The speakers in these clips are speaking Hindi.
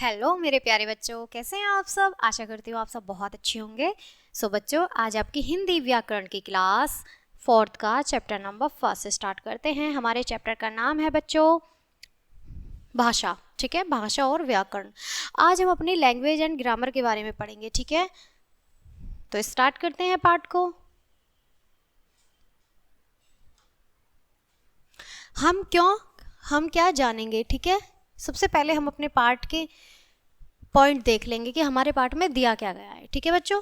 हेलो मेरे प्यारे बच्चों, कैसे हैं आप सब। आशा करती हूँ आप सब बहुत अच्छे होंगे। बच्चों, आज आपकी हिंदी व्याकरण की क्लास 4th का चैप्टर नंबर 1 स्टार्ट करते हैं। हमारे चैप्टर का नाम है बच्चों भाषा। ठीक है, भाषा और व्याकरण। आज हम अपनी लैंग्वेज एंड ग्रामर के बारे में पढ़ेंगे। ठीक है, तो स्टार्ट करते हैं पार्ट को। हम क्या जानेंगे। ठीक है, सबसे पहले हम अपने पार्ट के पॉइंट देख लेंगे कि हमारे पार्ट में दिया क्या गया है। ठीक है बच्चों,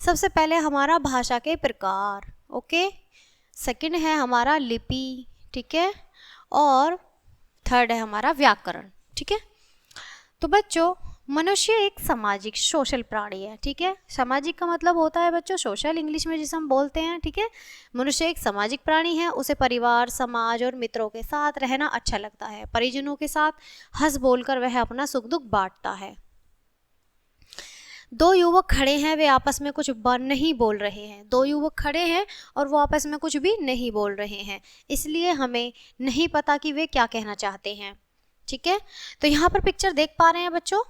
सबसे पहले हमारा भाषा के प्रकार। ओके, सेकंड है हमारा लिपि। ठीक है, और थर्ड है हमारा व्याकरण। ठीक है, तो बच्चों मनुष्य एक सामाजिक सोशल प्राणी है। ठीक है, सामाजिक का मतलब होता है बच्चों सोशल, इंग्लिश में जिसे हम बोलते हैं। ठीक है, मनुष्य एक सामाजिक प्राणी है। उसे परिवार, समाज और मित्रों के साथ रहना अच्छा लगता है। परिजनों के साथ हंस बोलकर वह अपना सुख दुख बांटता है। दो युवक खड़े हैं, वे आपस में कुछ नहीं बोल रहे हैं। दो युवक खड़े हैं और वो आपस में कुछ भी नहीं बोल रहे हैं, इसलिए हमें नहीं पता कि वे क्या कहना चाहते हैं। ठीक है, तो यहाँ पर पिक्चर देख पा रहे हैं बच्चों,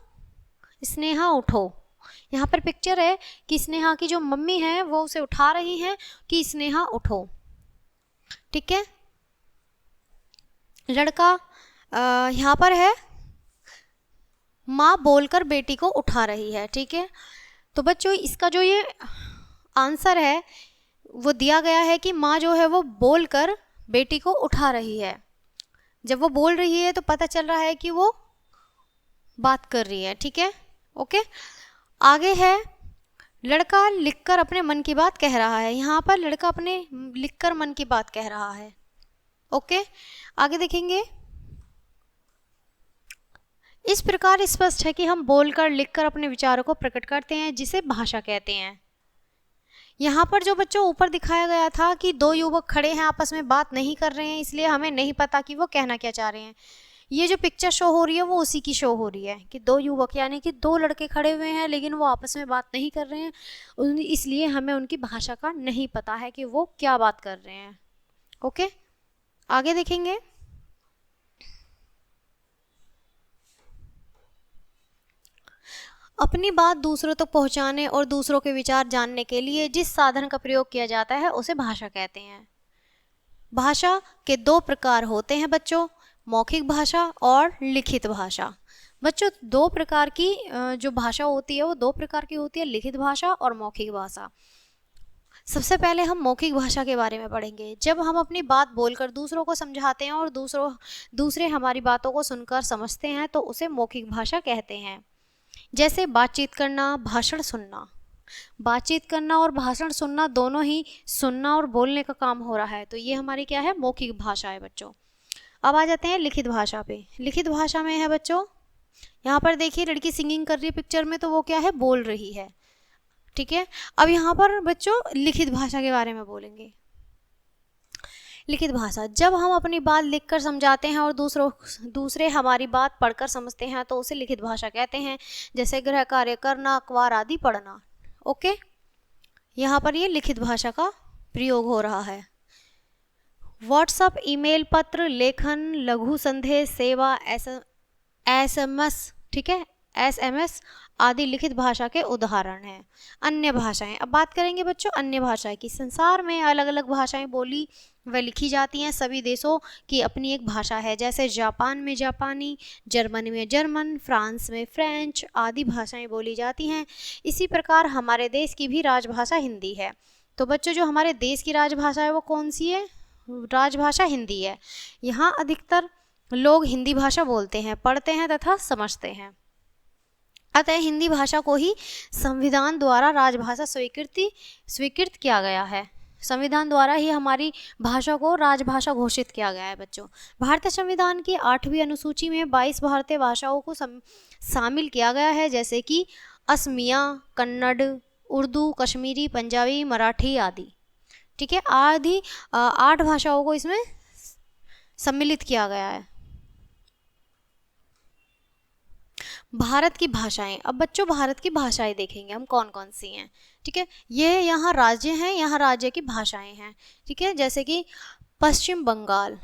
स्नेहा उठो। यहाँ पर पिक्चर है कि स्नेहा की जो मम्मी है वो उसे उठा रही हैं कि स्नेहा उठो। ठीक है, लड़का यहाँ पर है, माँ बोलकर बेटी को उठा रही है। ठीक है, तो बच्चों इसका जो ये आंसर है वो दिया गया है कि माँ जो है वो बोलकर बेटी को उठा रही है। जब वो बोल रही है तो पता चल रहा है कि वो बात कर रही है। ठीक है, ओके। आगे है लड़का लिखकर अपने मन की बात कह रहा है। यहाँ पर लड़का अपने लिखकर मन की बात कह रहा है। ओके, आगे देखेंगे। इस प्रकार स्पष्ट है कि हम बोलकर लिखकर अपने विचारों को प्रकट करते हैं, जिसे भाषा कहते हैं। यहाँ पर जो बच्चों ऊपर दिखाया गया था कि दो युवक खड़े हैं, आपस में बात नहीं कर रहे हैं, इसलिए हमें नहीं पता कि वो कहना क्या चाह रहे हैं। ये जो पिक्चर शो हो रही है वो उसी की शो हो रही है कि दो युवक यानी कि दो लड़के खड़े हुए हैं, लेकिन वो आपस में बात नहीं कर रहे हैं, इसलिए हमें उनकी भाषा का नहीं पता है कि वो क्या बात कर रहे हैं। ओके, आगे देखेंगे। अपनी बात दूसरों तक पहुंचाने और दूसरों के विचार जानने के लिए जिस साधन का प्रयोग किया जाता है उसे भाषा कहते हैं। भाषा के दो प्रकार होते हैं बच्चों, मौखिक भाषा और लिखित भाषा। बच्चों दो प्रकार की जो भाषा होती है वो दो प्रकार की होती है, लिखित भाषा और मौखिक भाषा। सबसे पहले हम मौखिक भाषा के बारे में पढ़ेंगे। जब हम अपनी बात बोलकर दूसरों को समझाते हैं और दूसरे हमारी बातों को सुनकर समझते हैं तो उसे मौखिक भाषा कहते हैं। जैसे बातचीत करना, भाषण सुनना। बातचीत करना और भाषण सुनना दोनों ही सुनना और बोलने का काम हो रहा है, तो ये हमारी क्या है, मौखिक भाषा है बच्चों। अब आ जाते हैं लिखित भाषा पे। लिखित भाषा में है बच्चों, यहाँ पर देखिए लड़की सिंगिंग कर रही है पिक्चर में, तो वो क्या है, बोल रही है। ठीक है, अब यहाँ पर बच्चों लिखित भाषा के बारे में बोलेंगे। लिखित भाषा, जब हम अपनी बात लिखकर समझाते हैं और दूसरे हमारी बात पढ़कर समझते हैं तो उसे लिखित भाषा कहते हैं। जैसे गृह कार्य करना, अखबार आदि पढ़ना। ओके, यहाँ पर ये लिखित भाषा का प्रयोग हो रहा है। व्हाट्सएप, ईमेल, पत्र, लेखन, लघु संदेश सेवा, एसएमएस, ठीक है, एसएमएस आदि लिखित भाषा के उदाहरण हैं। अन्य भाषाएं, अब बात करेंगे बच्चों अन्य भाषाएं की। संसार में अलग अलग भाषाएं बोली व लिखी जाती हैं। सभी देशों की अपनी एक भाषा है, जैसे जापान में जापानी, जर्मनी में जर्मन, फ्रांस में फ्रेंच आदि भाषाएं बोली जाती हैं। इसी प्रकार हमारे देश की भी राजभाषा हिंदी है। तो बच्चों जो हमारे देश की राजभाषा है वो कौन सी है, राजभाषा हिंदी है। यहाँ अधिकतर लोग हिंदी भाषा बोलते हैं, पढ़ते हैं तथा समझते हैं। अतः हिंदी भाषा को ही संविधान द्वारा राजभाषा स्वीकृत किया गया है। संविधान द्वारा ही हमारी भाषा को राजभाषा घोषित किया गया है बच्चों। भारतीय संविधान की 8वीं अनुसूची में 22 भारतीय भाषाओं को शामिल किया गया है, जैसे कि असमिया, कन्नड़, उर्दू, कश्मीरी, पंजाबी, मराठी आदि। ठीक है, आदि 8 भाषाओं को इसमें सम्मिलित किया गया है। भारत की भाषाएं, अब बच्चों भारत की भाषाएं देखेंगे हम कौन कौन सी हैं। ठीक है, ये यहाँ राज्य हैं, यहाँ राज्य की भाषाएं हैं। ठीक है, जैसे कि पश्चिम बंगाल,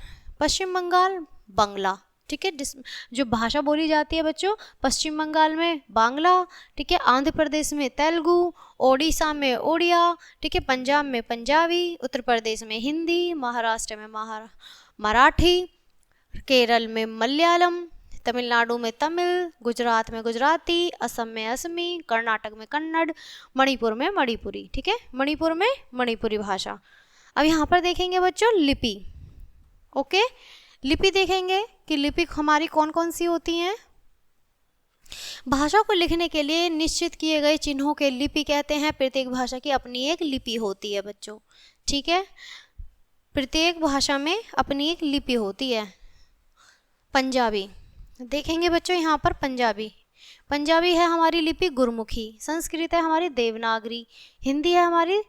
बंगला। ठीक है। जो भाषा बोली जाती है बच्चों, पश्चिम बंगाल में बांग्ला, ठीक है, आंध्र प्रदेश में तेलुगु, ओडिशा में ओडिया, ठीक है, पंजाब में पंजाबी, उत्तर प्रदेश में हिंदी, महाराष्ट्र में मराठी, केरल में मलयालम, तमिलनाडु में तमिल, गुजरात में गुजराती, असम में असमी, कर्नाटक में कन्नड़, मणिपुर में मणिपुरी, ठीक है, मणिपुर में मणिपुरी भाषा। अब यहाँ पर देखेंगे बच्चों लिपि। ओके, लिपि देखेंगे कि लिपि हमारी कौन कौन सी होती हैं। भाषा को लिखने के लिए निश्चित किए गए चिन्हों के लिपि कहते हैं। प्रत्येक भाषा की अपनी एक लिपि होती है बच्चों, ठीक है, प्रत्येक भाषा में अपनी एक लिपि होती है। पंजाबी देखेंगे बच्चों, यहाँ पर पंजाबी है हमारी लिपि गुरमुखी, संस्कृत है हमारी देवनागरी, हिंदी है हमारी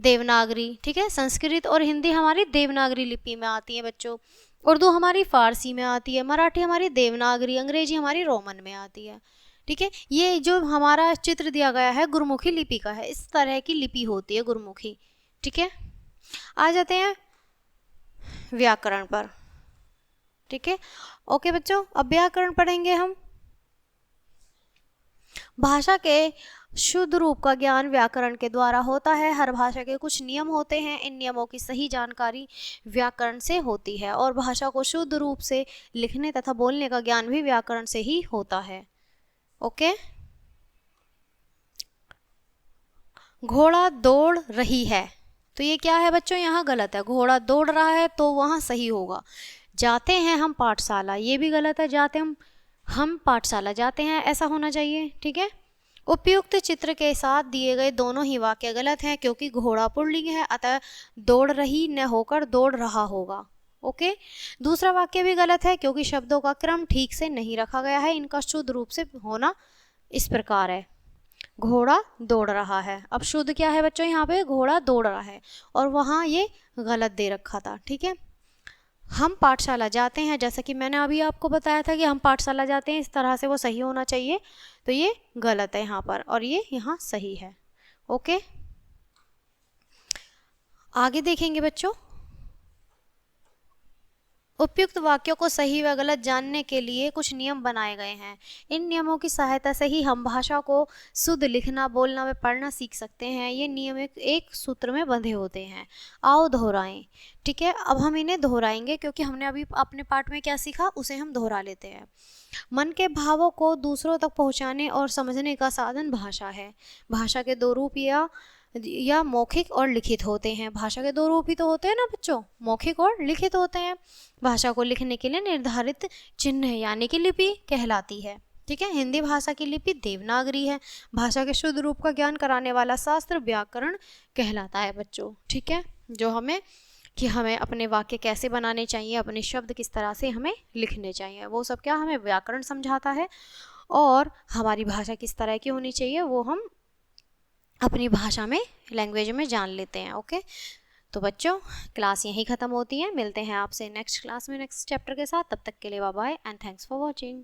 देवनागरी, ठीक है, संस्कृत और हिंदी हमारी देवनागरी लिपि में आती है बच्चों। उर्दू हमारी फारसी में आती है, मराठी हमारी देवनागरी, अंग्रेजी हमारी रोमन में आती है, ठीक है। ये जो हमारा चित्र दिया गया है गुरमुखी लिपि का है, इस तरह की लिपि होती है गुरमुखी, ठीक है। आ जाते हैं व्याकरण पर, ठीक है। ओके बच्चों, अब व्याकरण पढ़ेंगे हम। भाषा के शुद्ध रूप का ज्ञान व्याकरण के द्वारा होता है। हर भाषा के कुछ नियम होते हैं, इन नियमों की सही जानकारी व्याकरण से होती है, और भाषा को शुद्ध रूप से लिखने तथा बोलने का ज्ञान भी व्याकरण से ही होता है। ओके, घोड़ा दौड़ रही है, तो ये क्या है बच्चों, यहाँ गलत है। घोड़ा दौड़ रहा है तो वहाँ सही होगा। जाते हैं हम पाठशाला, ये भी गलत है। हम पाठशाला जाते हैं, ऐसा होना चाहिए, ठीक है। उपयुक्त चित्र के साथ दिए गए दोनों ही वाक्य गलत हैं, क्योंकि घोड़ा पुल्लिंग है, अतः दौड़ रही न होकर दौड़ रहा होगा। ओके, दूसरा वाक्य भी गलत है, क्योंकि शब्दों का क्रम ठीक से नहीं रखा गया है। इनका शुद्ध रूप से होना इस प्रकार है, घोड़ा दौड़ रहा है। अब शुद्ध क्या है बच्चों, यहाँ पे घोड़ा दौड़ रहा है, और वहाँ ये गलत दे रखा था, ठीक है। हम पाठशाला जाते हैं, जैसा कि मैंने अभी आपको बताया था कि हम पाठशाला जाते हैं, इस तरह से वो सही होना चाहिए, तो ये गलत है यहाँ पर, और ये यहाँ सही है। ओके, आगे देखेंगे बच्चों। उपयुक्त वाक्यों को सही व गलत जानने के लिए कुछ नियम बनाए गए हैं। इन नियमों की सहायता से ही हम भाषा को शुद्ध लिखना, बोलना व पढ़ना सीख सकते हैं। ये नियम एक सूत्र में बंधे होते हैं। आओ दोहराएं, ठीक है। अब हम इन्हें दोहराएंगे, क्योंकि हमने अभी अपने पाठ में क्या सीखा उसे हम दोहरा लेते हैं। मन के भावों को दूसरों तक पहुंचाने और समझने का साधन भाषा है। भाषा के दो रूप या मौखिक और लिखित होते हैं। भाषा के दो रूप ही तो होते हैं ना बच्चों, मौखिक और लिखित होते हैं। भाषा को लिखने के लिए निर्धारित चिन्ह यानी कि लिपि कहलाती है, ठीक है। हिंदी भाषा की लिपि देवनागरी है। भाषा के शुद्ध रूप का ज्ञान कराने वाला शास्त्र व्याकरण कहलाता है बच्चों, ठीक है। जो हमें अपने वाक्य कैसे बनाने चाहिए, अपने शब्द किस तरह से हमें लिखने चाहिए, वो सब क्या हमें व्याकरण समझाता है। और हमारी भाषा किस तरह की होनी चाहिए वो हम अपनी भाषा में, लैंग्वेज में जान लेते हैं। ओके, तो बच्चों क्लास यहीं ख़त्म होती है। मिलते हैं आपसे नेक्स्ट क्लास में नेक्स्ट चैप्टर के साथ। तब तक के लिए bye bye and thanks for watching.